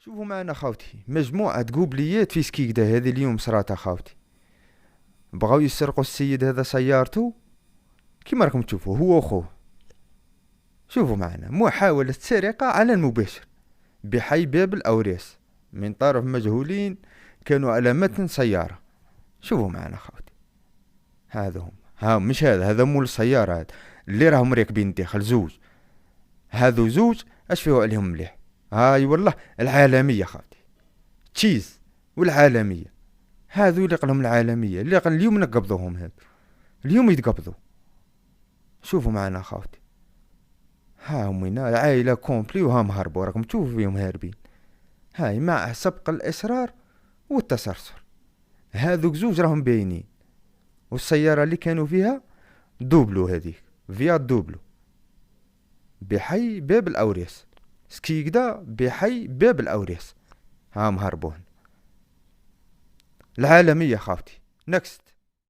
شوفوا معنا خاوتي مجموعة قوبليات في سكيكدا هذه اليوم صرات خاوتي. بغاو يسرقوا السيد هذا سيارته كيما راكم تشوفوا هو وخوه. شوفوا معنا محاولة سرقة على المباشر بحي باب الأوريس من طرف مجهولين كانوا على متن سيارة. شوفوا معنا خاوتي هذا هم، ها مش هذا مول السيارة هذا اللي راهم راكبين داخل زوج. هذو زوج اش فيو عليهم مليح. هاي والله العالمية خاوتي تشيز والعالمية. هذو اللي قالهم العالمية اللي قال اليوم نقبضوهم هذا اليوم يتقبضوا. شوفوا معنا خاوتي ها هم هنا العائلة كومبلي وهم هربوا راكم تشوفوا فيهم هاربين. هاي مع سبق الإصرار والتسرسل. هذوك زوج راهم باينين والسيارة اللي كانوا فيها دوبلو هذيك فيات دوبلو بحي باب الأوريس سكيكدا بحي باب الأوريس. هام هربون العالمية خاوتي. نكست.